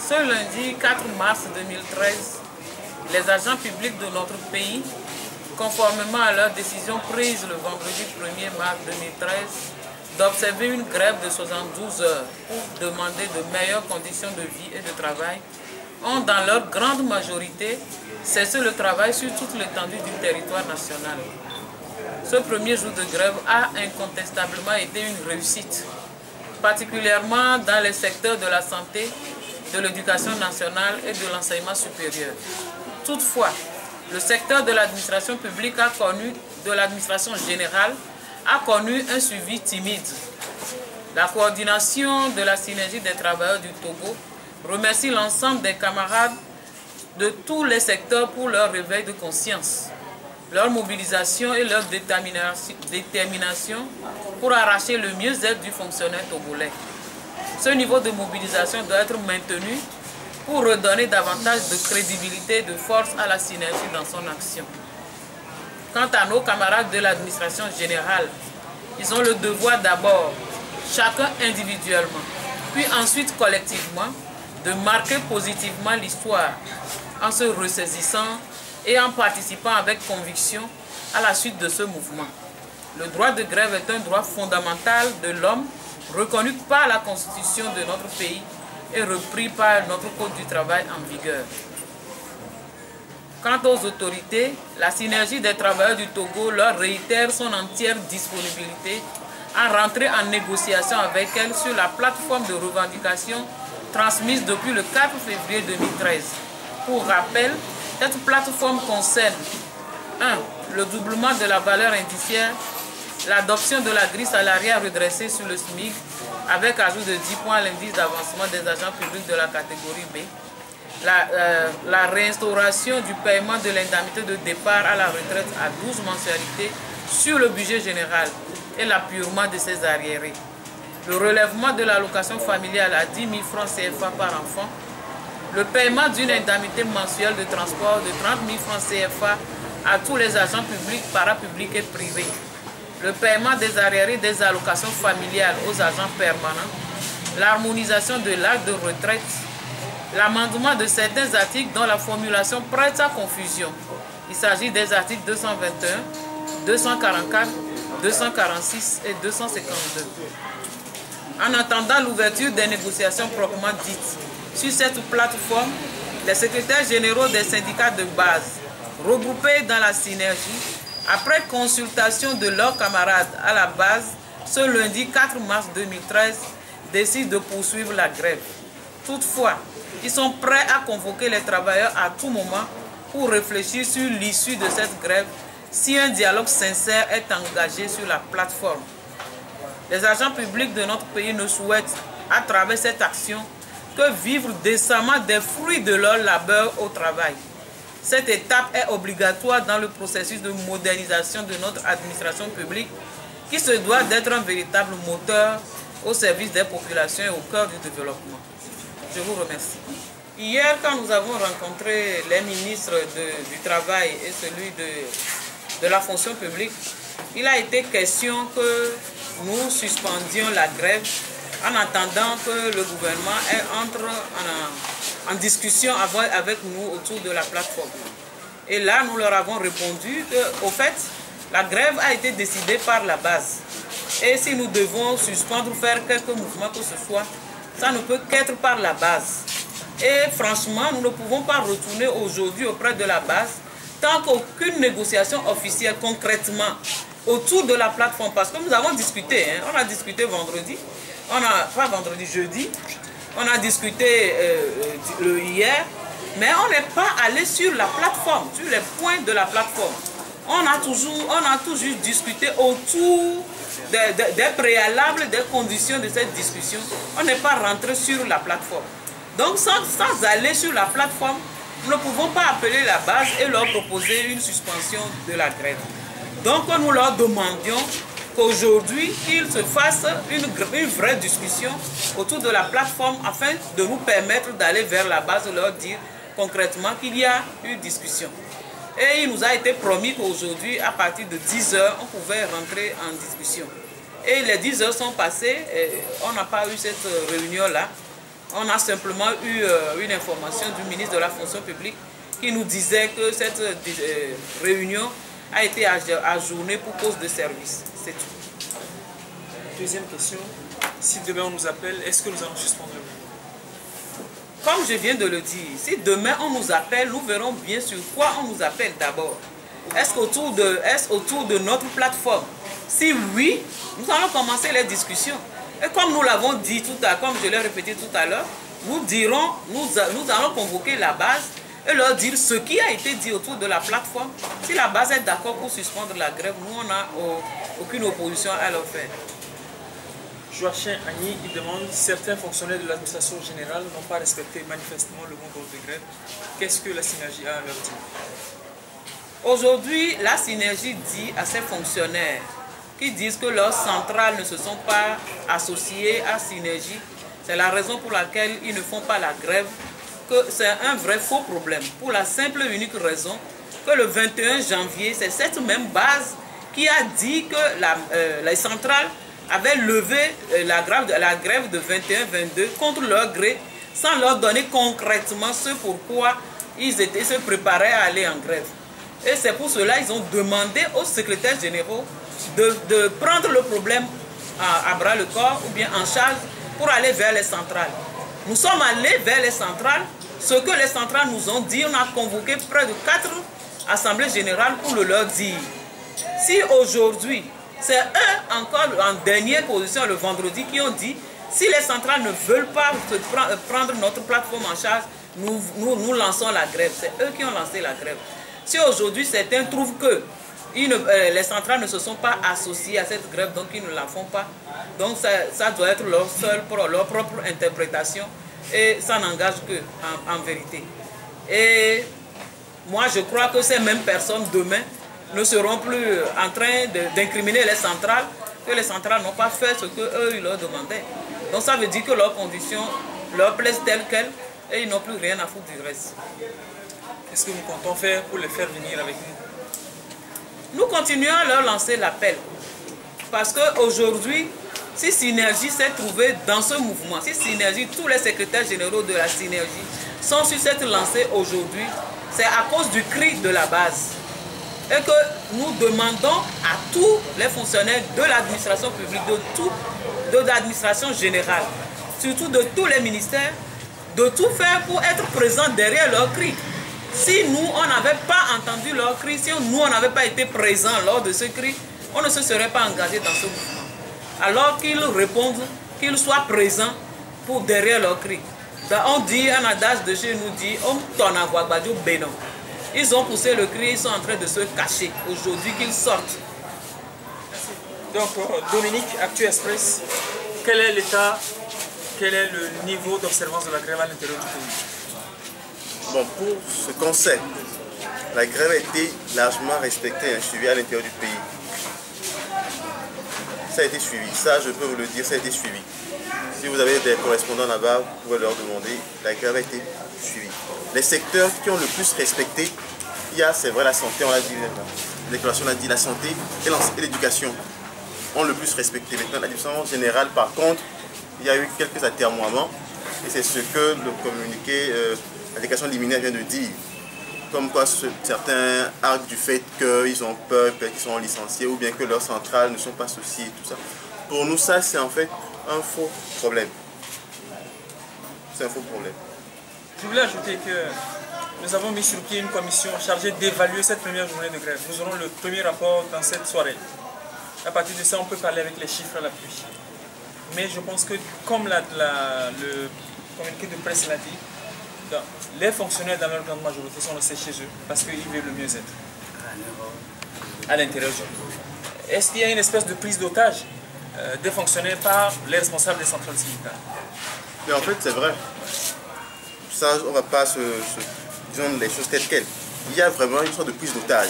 Ce lundi 4 mars 2013, les agents publics de notre pays, conformément à leur décision prise le vendredi 1er mars 2013, d'observer une grève de 72 heures pour demander de meilleures conditions de vie et de travail, ont dans leur grande majorité cessé le travail sur toute l'étendue du territoire national. Ce premier jour de grève a incontestablement été une réussite, particulièrement dans les secteurs de la santé, de l'éducation nationale et de l'enseignement supérieur. Toutefois, le secteur de l'administration publique de l'administration générale a connu un suivi timide. La coordination de la synergie des travailleurs du Togo remercie l'ensemble des camarades de tous les secteurs pour leur réveil de conscience, leur mobilisation et leur détermination pour arracher le mieux-être du fonctionnaire togolais. Ce niveau de mobilisation doit être maintenu pour redonner davantage de crédibilité et de force à la synergie dans son action. Quant à nos camarades de l'administration générale, ils ont le devoir d'abord, chacun individuellement, puis ensuite collectivement, de marquer positivement l'histoire en se ressaisissant et en participant avec conviction à la suite de ce mouvement. Le droit de grève est un droit fondamental de l'homme reconnu par la Constitution de notre pays et repris par notre Code du travail en vigueur. Quant aux autorités, la synergie des travailleurs du Togo leur réitère son entière disponibilité à rentrer en négociation avec elles sur la plateforme de revendication transmise depuis le 4 février 2013. Pour rappel, cette plateforme concerne 1. Le doublement de la valeur indiciaire, l'adoption de la grille salariale redressée sur le SMIC avec ajout de 10 points à l'indice d'avancement des agents publics de la catégorie B, la réinstauration du paiement de l'indemnité de départ à la retraite à 12 mensualités sur le budget général et l'appurement de ses arriérés, le relèvement de l'allocation familiale à 10 000 francs CFA par enfant, le paiement d'une indemnité mensuelle de transport de 30 000 francs CFA à tous les agents publics, parapublics et privés, le paiement des arriérés des allocations familiales aux agents permanents, l'harmonisation de l'âge de retraite, l'amendement de certains articles dont la formulation prête à confusion. Il s'agit des articles 221, 244, 246 et 252. En attendant l'ouverture des négociations proprement dites sur cette plateforme, les secrétaires généraux des syndicats de base, regroupés dans la synergie, après consultation de leurs camarades à la base, ce lundi 4 mars 2013, décident de poursuivre la grève. Toutefois, ils sont prêts à convoquer les travailleurs à tout moment pour réfléchir sur l'issue de cette grève si un dialogue sincère est engagé sur la plateforme. Les agents publics de notre pays ne souhaitent, à travers cette action, que vivre décemment des fruits de leur labeur au travail. Cette étape est obligatoire dans le processus de modernisation de notre administration publique qui se doit d'être un véritable moteur au service des populations et au cœur du développement. Je vous remercie. Hier, quand nous avons rencontré les ministres du Travail et celui de la fonction publique, il a été question que nous suspendions la grève en attendant que le gouvernement entre en discussion avec nous autour de la plateforme. Et là, nous leur avons répondu qu'au fait, la grève a été décidée par la base. Et si nous devons suspendre ou faire quelques mouvements que ce soit, ça ne peut qu'être par la base. Et franchement, nous ne pouvons pas retourner aujourd'hui auprès de la base tant qu'aucune négociation officielle concrètement autour de la plateforme. Parce que nous avons discuté, on a discuté vendredi, jeudi, on a discuté hier, mais on n'est pas allé sur la plateforme, sur les points de la plateforme. On a toujours discuté autour des préalables, des conditions de cette discussion. On n'est pas rentré sur la plateforme. Donc sans aller sur la plateforme, nous ne pouvons pas appeler la base et leur proposer une suspension de la grève. Donc nous leur demandions qu'aujourd'hui, qu'ils se fassent une vraie discussion autour de la plateforme afin de nous permettre d'aller vers la base et leur dire concrètement qu'il y a une discussion. Et il nous a été promis qu'aujourd'hui, à partir de 10 h, on pouvait rentrer en discussion. Et les 10 heures sont passées, et on n'a pas eu cette réunion-là. On a simplement eu une information du ministre de la fonction publique qui nous disait que cette réunion a été ajournée pour cause de service. C'est tout. Deuxième question, si demain on nous appelle, est-ce que nous allons suspendre le mouvement? Comme je viens de le dire, si demain on nous appelle, nous verrons bien sur quoi on nous appelle d'abord. Est-ce autour de notre plateforme? Si oui, nous allons commencer les discussions. Et comme nous l'avons dit tout à l'heure, comme je l'ai répété tout à l'heure, nous allons convoquer la base et leur dire ce qui a été dit autour de la plateforme. Si la base est d'accord pour suspendre la grève, nous on n'a aucune opposition à leur faire. Joachim Agny, il demande certains fonctionnaires de l'administration générale n'ont pas respecté manifestement le mot d'ordre de grève. Qu'est-ce que la synergie a à leur dire? Aujourd'hui, la synergie dit à ces fonctionnaires qui disent que leurs centrales ne se sont pas associées à synergie, c'est la raison pour laquelle ils ne font pas la grève, que c'est un vrai faux problème. Pour la simple et unique raison que le 21 janvier, c'est cette même base qui a dit que les centrales avaient levé la grève de 21-22 contre leur gré, sans leur donner concrètement ce pourquoi ils se préparaient à aller en grève. Et c'est pour cela qu'ils ont demandé aux secrétaires généraux de prendre le problème à bras le corps ou bien en charge pour aller vers les centrales. Nous sommes allés vers les centrales. Ce que les centrales nous ont dit, on a convoqué près de 4 assemblées générales pour le leur dire. Si aujourd'hui, c'est eux encore en dernière position le vendredi qui ont dit si les centrales ne veulent pas prendre notre plateforme en charge, nous lançons la grève. C'est eux qui ont lancé la grève. Si aujourd'hui certains trouvent que les centrales ne se sont pas associées à cette grève, donc ils ne la font pas, donc ça doit être leur propre interprétation et ça n'engage que en vérité. Et moi je crois que ces mêmes personnes demain ne seront plus en train d'incriminer les centrales, que les centrales n'ont pas fait ce qu'eux ils leur demandaient. Donc ça veut dire que leurs conditions leur plaisent telles quelles et ils n'ont plus rien à foutre du reste. Qu'est-ce que nous comptons faire pour les faire venir avec nous? Nous continuons à leur lancer l'appel. Parce qu'aujourd'hui, si Synergie s'est trouvé dans ce mouvement, si Synergie, tous les secrétaires généraux de la Synergie sont sur cette lancée aujourd'hui, c'est à cause du cri de la base. Et que nous demandons à tous les fonctionnaires de l'administration publique, de l'administration générale, surtout de tous les ministères, de tout faire pour être présents derrière leur cri. Si nous, on n'avait pas entendu leur cri, si nous, on n'avait pas été présents lors de ce cri, on ne se serait pas engagé dans ce mouvement. Alors qu'ils répondent, qu'ils soient présents pour derrière leur cri. On dit, un adage de chez nous dit, ils ont poussé le cri, ils sont en train de se cacher. Aujourd'hui qu'ils sortent. Donc, Dominique, Actu Express, quel est l'état, quel est le niveau d'observance de la grève à l'intérieur du pays? Bon, pour ce qu'on sait, la grève a été largement respectée et suivie à l'intérieur du pays. Ça a été suivi, ça je peux vous le dire, ça a été suivi. Si vous avez des correspondants là-bas, vous pouvez leur demander, la grève a été suivie. Les secteurs qui ont le plus respecté, il y a, c'est vrai, la santé, on l'a dit, la déclaration l'a dit, la santé et l'éducation ont le plus respecté. Maintenant, l'administration générale, par contre, il y a eu quelques atermoiements, et c'est ce que le communiqué, la déclaration liminaire vient de dire. Comme quoi certains arguent du fait qu'ils ont peur, qu'ils sont licenciés, ou bien que leurs centrales ne sont pas associées, tout ça. Pour nous, ça, c'est en fait un faux problème. C'est un faux problème. Je voulais ajouter que nous avons mis sur pied une commission chargée d'évaluer cette première journée de grève. Nous aurons le premier rapport dans cette soirée. À partir de ça, on peut parler avec les chiffres à l'appui. Mais je pense que, comme le communiqué de presse l'a dit, les fonctionnaires dans leur grande majorité sont restés chez eux parce qu'ils veulent le mieux-être à l'intérieur du pays. Est-ce qu'il y a une espèce de prise d'otage des fonctionnaires par les responsables des centrales syndicales? Mais en fait, c'est vrai. Ça, on ne va pas disons les choses telles quelles. Il y a vraiment une sorte de prise d'otage.